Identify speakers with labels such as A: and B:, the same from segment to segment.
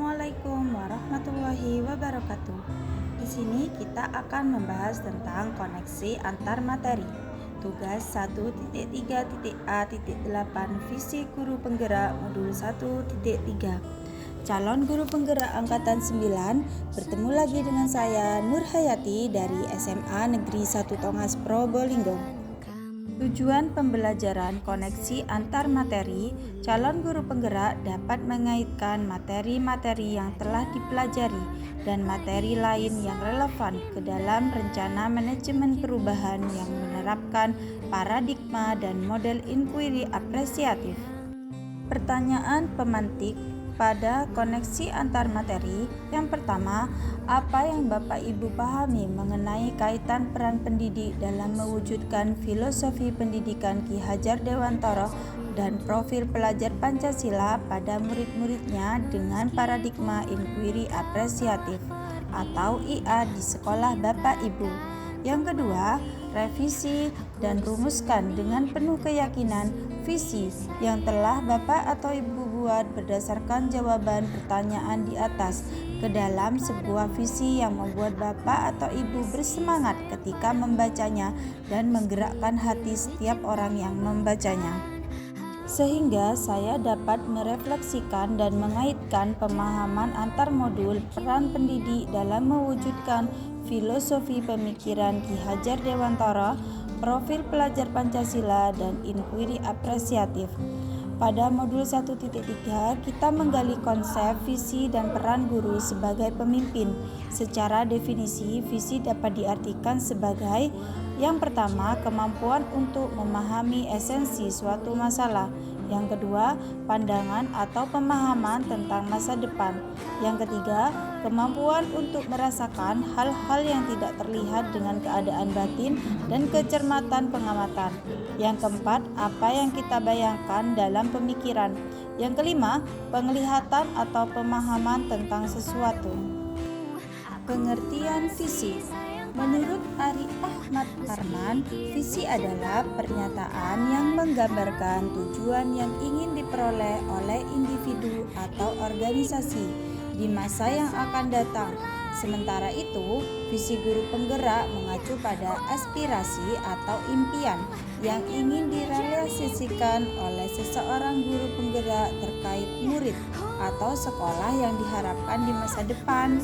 A: Assalamualaikum warahmatullahi wabarakatuh. Di sini kita akan membahas tentang koneksi antar materi. Tugas 1.3.A.8 Visi Guru Penggerak Modul 1.3. Calon guru penggerak angkatan 9 bertemu lagi dengan saya Nur Hayati dari SMA Negeri 1 Tongas Probolinggo. Tujuan pembelajaran koneksi antar materi, calon guru penggerak dapat mengaitkan materi-materi yang telah dipelajari dan materi lain yang relevan ke dalam rencana manajemen perubahan yang menerapkan paradigma dan model inquiry apresiatif. Pertanyaan pemantik pada koneksi antar materi. Yang pertama, apa yang Bapak Ibu pahami mengenai kaitan peran pendidik dalam mewujudkan filosofi pendidikan Ki Hajar Dewantara dan profil pelajar Pancasila pada murid-muridnya dengan paradigma inquiry apresiatif atau IA di sekolah Bapak Ibu? Yang kedua, revisi dan rumuskan dengan penuh keyakinan visi yang telah Bapak atau Ibu buat berdasarkan jawaban pertanyaan di atas ke dalam sebuah visi yang membuat Bapak atau Ibu bersemangat ketika membacanya dan menggerakkan hati setiap orang yang membacanya. Sehingga saya dapat merefleksikan dan mengaitkan pemahaman antar modul peran pendidik dalam mewujudkan filosofi pemikiran Ki Hajar Dewantara, profil pelajar Pancasila, dan inquiry apresiatif. Pada modul 1.3 kita menggali konsep, visi, dan peran guru sebagai pemimpin. Secara definisi, visi dapat diartikan sebagai yang pertama, kemampuan untuk memahami esensi suatu masalah. Yang kedua, pandangan atau pemahaman tentang masa depan. Yang ketiga, kemampuan untuk merasakan hal-hal yang tidak terlihat dengan keadaan batin dan kecermatan pengamatan. Yang keempat, apa yang kita bayangkan dalam pemikiran. Yang kelima, penglihatan atau pemahaman tentang sesuatu. Pengertian visi. Menurut Ari Ahmad Arman, visi adalah pernyataan yang menggambarkan tujuan yang ingin diperoleh oleh individu atau organisasi di masa yang akan datang. Sementara itu, visi guru penggerak mengacu pada aspirasi atau impian yang ingin direalisasikan oleh seseorang guru penggerak terkait murid atau sekolah yang diharapkan di masa depan.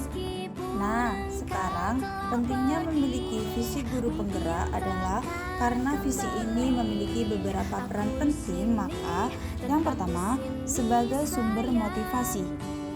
A: Nah, sekarang pentingnya memiliki visi guru penggerak adalah karena visi ini memiliki beberapa peran penting. Maka yang pertama, sebagai sumber motivasi.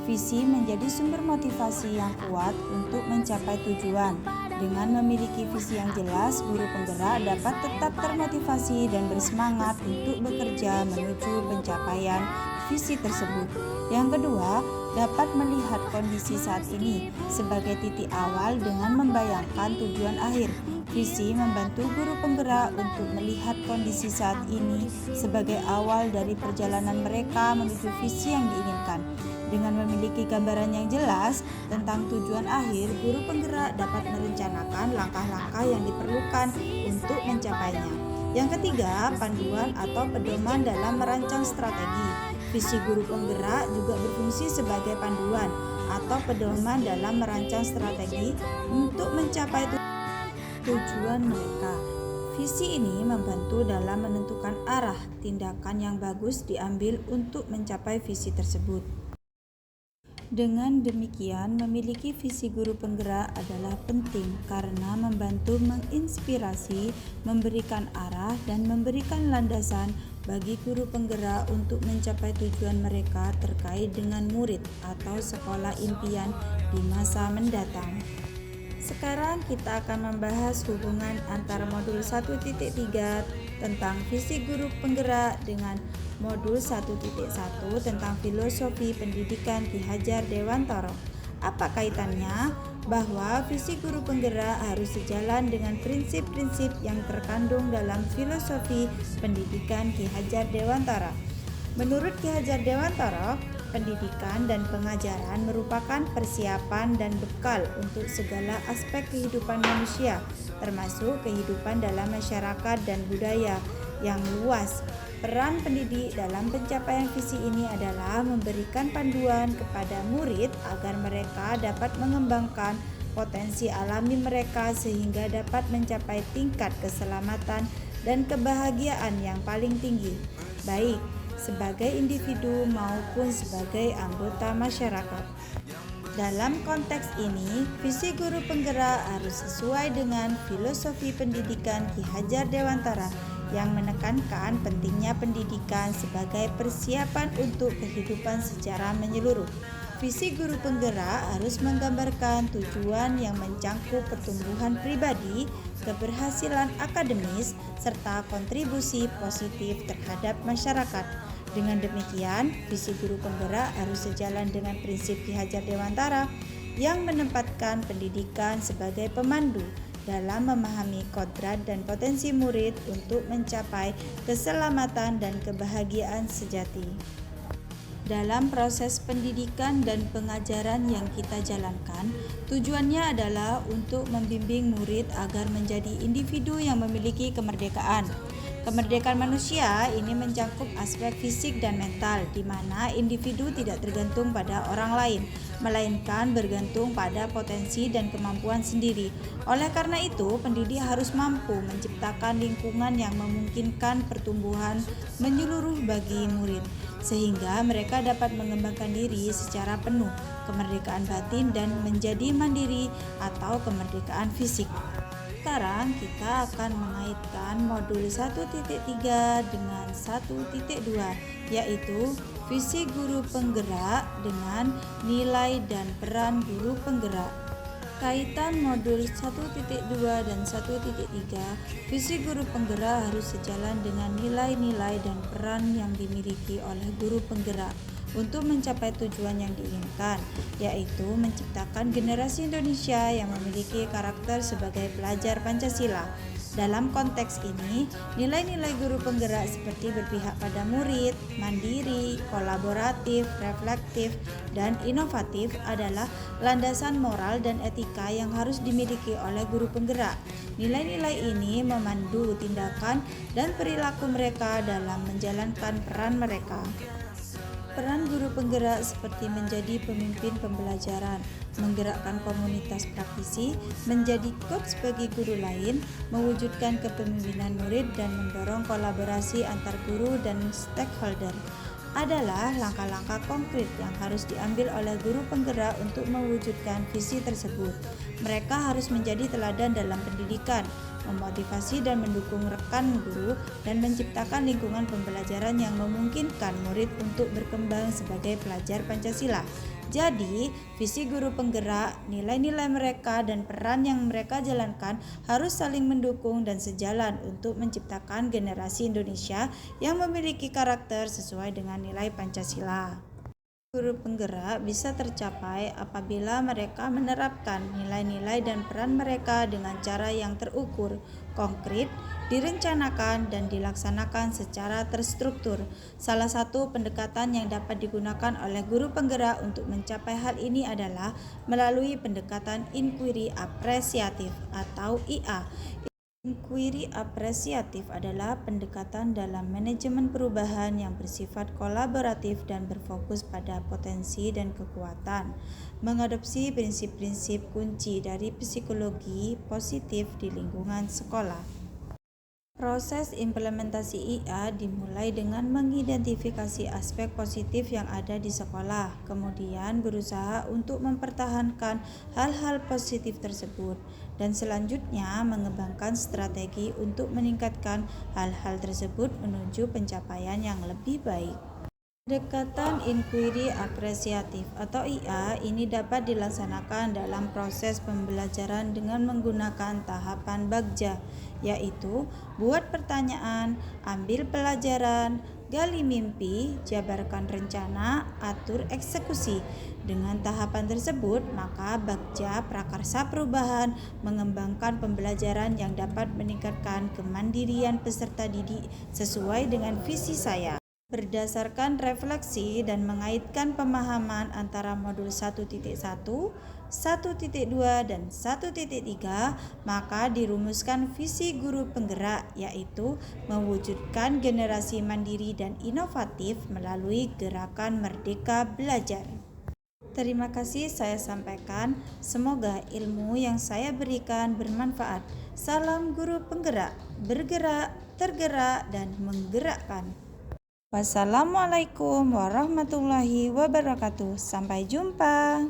A: Visi menjadi sumber motivasi yang kuat untuk mencapai tujuan. Dengan memiliki visi yang jelas, guru penggerak dapat tetap termotivasi dan bersemangat untuk bekerja menuju pencapaian visi tersebut. Yang kedua, dapat melihat kondisi saat ini sebagai titik awal dengan membayangkan tujuan akhir. Visi membantu guru penggerak untuk melihat kondisi saat ini sebagai awal dari perjalanan mereka menuju visi yang diinginkan. Dengan memiliki gambaran yang jelas tentang tujuan akhir, guru penggerak dapat merencanakan langkah-langkah yang diperlukan untuk mencapainya. Yang ketiga, panduan atau pedoman dalam merancang strategi. Visi guru penggerak juga berfungsi sebagai panduan atau pedoman dalam merancang strategi untuk mencapai tujuan mereka. Visi ini membantu dalam menentukan arah tindakan yang bagus diambil untuk mencapai visi tersebut. Dengan demikian, memiliki visi guru penggerak adalah penting karena membantu menginspirasi, memberikan arah, dan memberikan landasan bagi guru penggerak untuk mencapai tujuan mereka terkait dengan murid atau sekolah impian di masa mendatang. Sekarang kita akan membahas hubungan antara modul 1.3 tentang visi guru penggerak dengan modul 1.1 tentang filosofi pendidikan Ki Hajar Dewantara. Apa kaitannya? Bahwa visi guru penggerak harus sejalan dengan prinsip-prinsip yang terkandung dalam filosofi pendidikan Ki Hajar Dewantara. Menurut Ki Hajar Dewantara, pendidikan dan pengajaran merupakan persiapan dan bekal untuk segala aspek kehidupan manusia, termasuk kehidupan dalam masyarakat dan budaya. yang luas. Peran pendidik dalam pencapaian visi ini adalah memberikan panduan kepada murid agar mereka dapat mengembangkan potensi alami mereka sehingga dapat mencapai tingkat keselamatan dan kebahagiaan yang paling tinggi, baik sebagai individu maupun sebagai anggota masyarakat. Dalam konteks ini, visi guru penggerak harus sesuai dengan filosofi pendidikan Ki Hajar Dewantara yang menekankan pentingnya pendidikan sebagai persiapan untuk kehidupan secara menyeluruh. Visi guru penggerak harus menggambarkan tujuan yang mencangkup pertumbuhan pribadi, keberhasilan akademis, serta kontribusi positif terhadap masyarakat. Dengan demikian, visi guru penggerak harus sejalan dengan prinsip Ki Hajar Dewantara yang menempatkan pendidikan sebagai pemandu dalam memahami kodrat dan potensi murid untuk mencapai keselamatan dan kebahagiaan sejati. Dalam proses pendidikan dan pengajaran yang kita jalankan, tujuannya adalah untuk membimbing murid agar menjadi individu yang memiliki kemerdekaan. Kemerdekaan manusia ini mencakup aspek fisik dan mental, di mana individu tidak tergantung pada orang lain, melainkan bergantung pada potensi dan kemampuan sendiri. Oleh karena itu, pendidik harus mampu menciptakan lingkungan yang memungkinkan pertumbuhan menyeluruh bagi murid, sehingga mereka dapat mengembangkan diri secara penuh, kemerdekaan batin dan menjadi mandiri atau kemerdekaan fisik. Sekarang kita akan mengaitkan modul 1.3 dengan 1.2, yaitu visi guru penggerak dengan nilai dan peran guru penggerak. Kaitan modul 1.2 dan 1.3, visi guru penggerak harus sejalan dengan nilai-nilai dan peran yang dimiliki oleh guru penggerak untuk mencapai tujuan yang diinginkan, yaitu menciptakan generasi Indonesia yang memiliki karakter sebagai pelajar Pancasila. Dalam konteks ini, nilai-nilai guru penggerak seperti berpihak pada murid, mandiri, kolaboratif, reflektif, dan inovatif adalah landasan moral dan etika yang harus dimiliki oleh guru penggerak. Nilai-nilai ini memandu tindakan dan perilaku mereka dalam menjalankan peran mereka. Peran guru penggerak seperti menjadi pemimpin pembelajaran, menggerakkan komunitas praktisi, menjadi coach bagi guru lain, mewujudkan kepemimpinan murid, dan mendorong kolaborasi antar guru dan stakeholder adalah langkah-langkah konkret yang harus diambil oleh guru penggerak untuk mewujudkan visi tersebut. Mereka harus menjadi teladan dalam pendidikan, memotivasi dan mendukung rekan guru, dan menciptakan lingkungan pembelajaran yang memungkinkan murid untuk berkembang sebagai pelajar Pancasila. Jadi, visi guru penggerak, nilai-nilai mereka, dan peran yang mereka jalankan harus saling mendukung dan sejalan untuk menciptakan generasi Indonesia yang memiliki karakter sesuai dengan nilai Pancasila. Guru penggerak bisa tercapai apabila mereka menerapkan nilai-nilai dan peran mereka dengan cara yang terukur, konkret, direncanakan, dan dilaksanakan secara terstruktur. Salah satu pendekatan yang dapat digunakan oleh guru penggerak untuk mencapai hal ini adalah melalui pendekatan inquiry apresiatif atau IA. Inquiry apresiatif adalah pendekatan dalam manajemen perubahan yang bersifat kolaboratif dan berfokus pada potensi dan kekuatan, mengadopsi prinsip-prinsip kunci dari psikologi positif di lingkungan sekolah. Proses implementasi IA dimulai dengan mengidentifikasi aspek positif yang ada di sekolah, kemudian berusaha untuk mempertahankan hal-hal positif tersebut, dan selanjutnya mengembangkan strategi untuk meningkatkan hal-hal tersebut menuju pencapaian yang lebih baik. Pendekatan inquiry apresiatif atau IA ini dapat dilaksanakan dalam proses pembelajaran dengan menggunakan tahapan bagja, yaitu buat pertanyaan, ambil pelajaran, gali mimpi, jabarkan rencana, atur eksekusi. Dengan tahapan tersebut, maka bagja prakarsa perubahan mengembangkan pembelajaran yang dapat meningkatkan kemandirian peserta didik sesuai dengan visi saya. Berdasarkan refleksi dan mengaitkan pemahaman antara modul 1.1, 1.2, dan 1.3, maka dirumuskan visi guru penggerak, yaitu mewujudkan generasi mandiri dan inovatif melalui gerakan Merdeka Belajar. Terima kasih saya sampaikan. Semoga ilmu yang saya berikan bermanfaat. Salam guru penggerak, bergerak, tergerak, dan menggerakkan. Wassalamualaikum warahmatullahi wabarakatuh. Sampai jumpa.